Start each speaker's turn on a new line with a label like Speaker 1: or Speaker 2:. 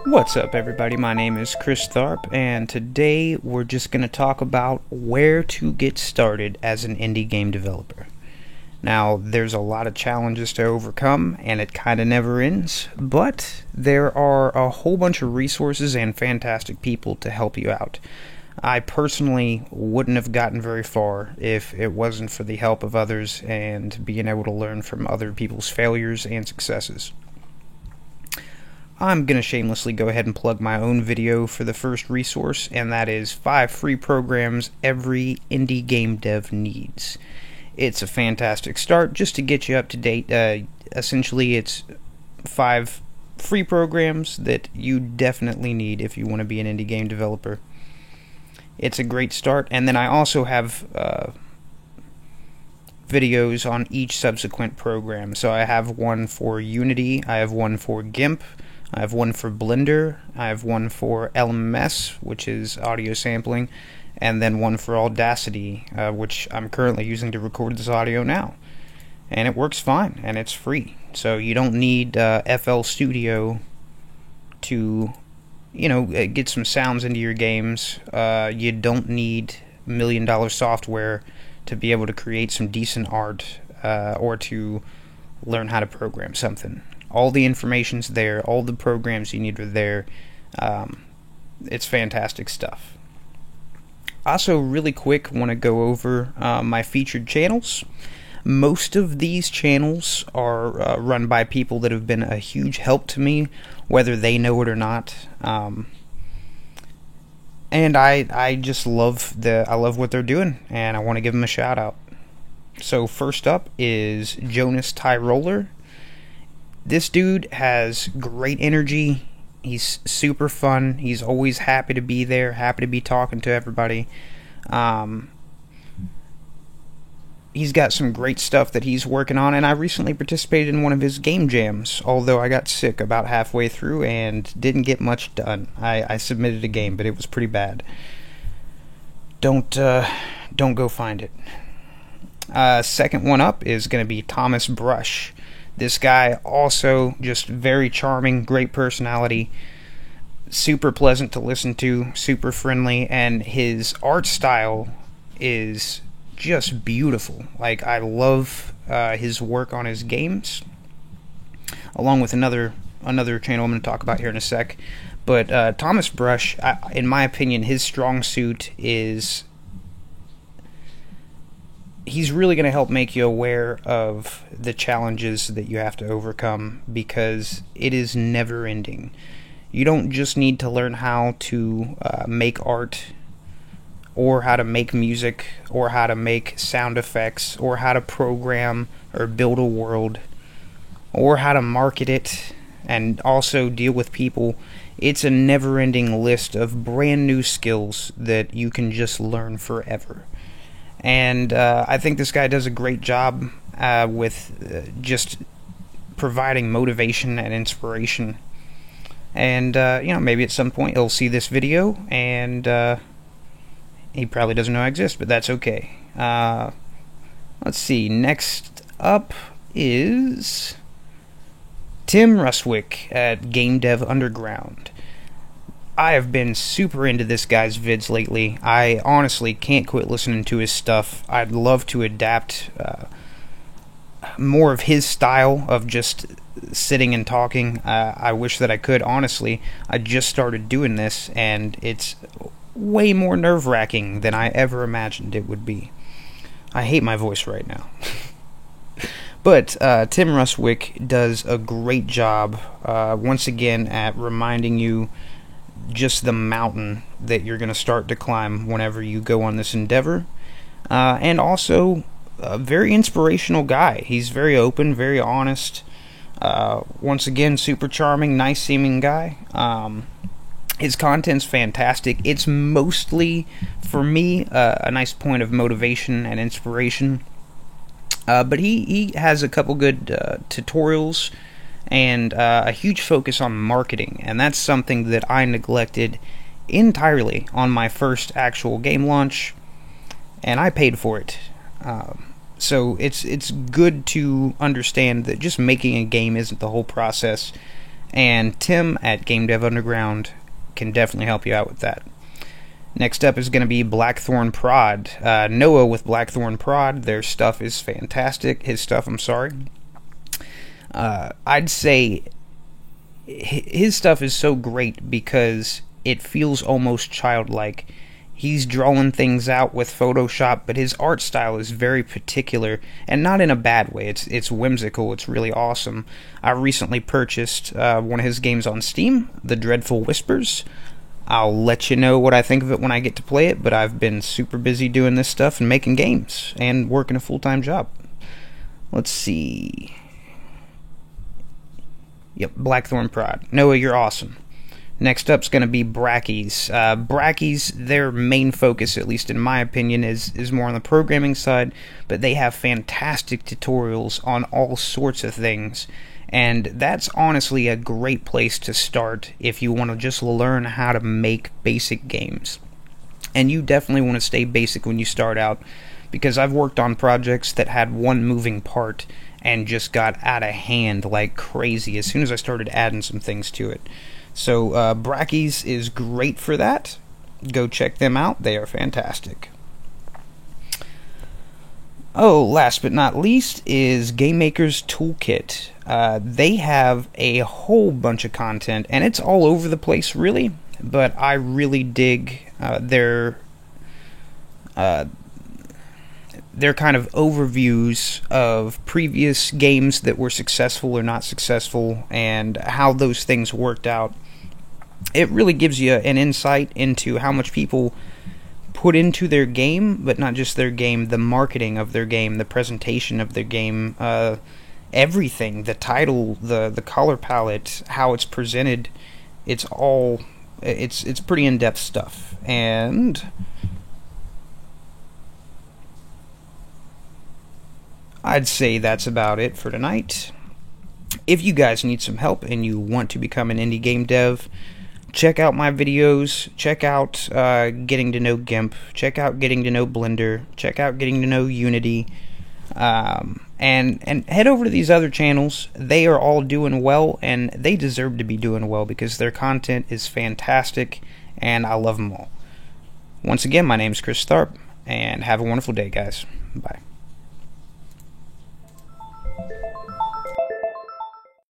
Speaker 1: What's up, everybody? My name is Chris Tharp, and today we're just going to talk about where to get started as an indie game developer. Now, there's a lot of challenges to overcome, and it kind of never ends, but there are a whole bunch of resources and fantastic people to help you out. I personally wouldn't have gotten very far if it wasn't for the help of others and being able to learn from other people's failures and successes. I'm going to shamelessly go ahead and plug my own video for the first resource, and that is 5 free programs every indie game dev needs. It's a fantastic start just to get you up to date. Essentially, it's 5 free programs that you definitely need if you want to be an indie game developer. It's a great start, and then I also have videos on each subsequent program. So I have one for Unity, I have one for GIMP, I have one for Blender, I have one for LMS, which is audio sampling, and then one for Audacity, which I'm currently using to record this audio now. And it works fine, and it's free. So you don't need FL Studio to, get some sounds into your games. You don't need $1 million software to be able to create some decent art or to learn how to program something. All the information's there, all the programs you need are there. It's fantastic stuff. Also, really quick, want to go over my featured channels. Most of these channels are run by people that have been a huge help to me, whether they know it or not. And I just love what they're doing, and I want to give them a shout out. So first up is Jonas Tyroller. This dude has great energy. He's super fun. He's always happy to be there, happy to be talking to everybody. He's got some great stuff that he's working on, and I recently participated in one of his game jams, although I got sick about halfway through and didn't get much done. I submitted a game, but it was pretty bad. Don't go find it. Second one up is going to be Thomas Brush. This guy also just very charming, great personality, super pleasant to listen to, super friendly, and his art style is just beautiful. Like, I love his work on his games, along with another channel I'm going to talk about here in a sec. But Thomas Brush, in my opinion, his strong suit is he's really going to help make you aware of the challenges that you have to overcome, because it is never ending. You don't just need to learn how to make art, or how to make music, or how to make sound effects, or how to program or build a world, or how to market it, and also deal with people. It's a never-ending list of brand new skills that you can just learn forever. And I think this guy does a great job with just providing motivation and inspiration. And, maybe at some point he'll see this video, and he probably doesn't know I exist, but that's okay. Let's see, next up is Tim Ruswick at Game Dev Underground. I have been super into this guy's vids lately. I honestly can't quit listening to his stuff. I'd love to adapt more of his style of just sitting and talking. I wish that I could, honestly. I just started doing this, and it's way more nerve-wracking than I ever imagined it would be. I hate my voice right now. But Tim Ruswick does a great job, once again, at reminding you just the mountain that you're going to start to climb whenever you go on this endeavor. And also a very inspirational guy. He's very open, very honest. Once again, super charming, nice seeming guy. His content's fantastic. It's mostly, for me, a nice point of motivation and inspiration. But he has a couple good tutorials and a huge focus on marketing, and that's something that I neglected entirely on my first actual game launch, and I paid for it. So it's good to understand that just making a game isn't the whole process, And Tim at Game Dev Underground can definitely help you out with that. Next up is going to be Blackthorn Prod. Noah with Blackthorn Prod, their stuff is fantastic. His stuff, I'm sorry. I'd say his stuff is so great because it feels almost childlike. He's drawing things out with Photoshop, but his art style is very particular, and not in a bad way. It's whimsical. It's really awesome. I recently purchased one of his games on Steam, The Dreadful Whispers. I'll let you know what I think of it when I get to play it, but I've been super busy doing this stuff and making games and working a full-time job. Let's see. Yep, Blackthorn Prod. Noah, you're awesome. Next up's going to be Brackeys. Brackeys, their main focus, at least in my opinion, is more on the programming side, but they have fantastic tutorials on all sorts of things. And that's honestly a great place to start if you want to just learn how to make basic games. And you definitely want to stay basic when you start out, because I've worked on projects that had one moving part and just got out of hand like crazy as soon as I started adding some things to it. So Brackeys is great for that. Go check them out. They are fantastic. Oh, last but not least is Game Maker's Toolkit. They have a whole bunch of content, and it's all over the place, really. But I really dig their kind of overviews of previous games that were successful or not successful, and how those things worked out. It really gives you an insight into how much people put into their game, but not just their game, the marketing of their game, the presentation of their game, everything, the title, the color palette, how it's presented. It's pretty in-depth stuff. And I'd say that's about it for tonight. If you guys need some help and you want to become an indie game dev, check out my videos, check out Getting to Know GIMP, check out Getting to Know Blender, check out Getting to Know Unity, and head over to these other channels. They are all doing well, and they deserve to be doing well because their content is fantastic, and I love them all. Once again, my name is Chris Tharp, and have a wonderful day, guys. Bye.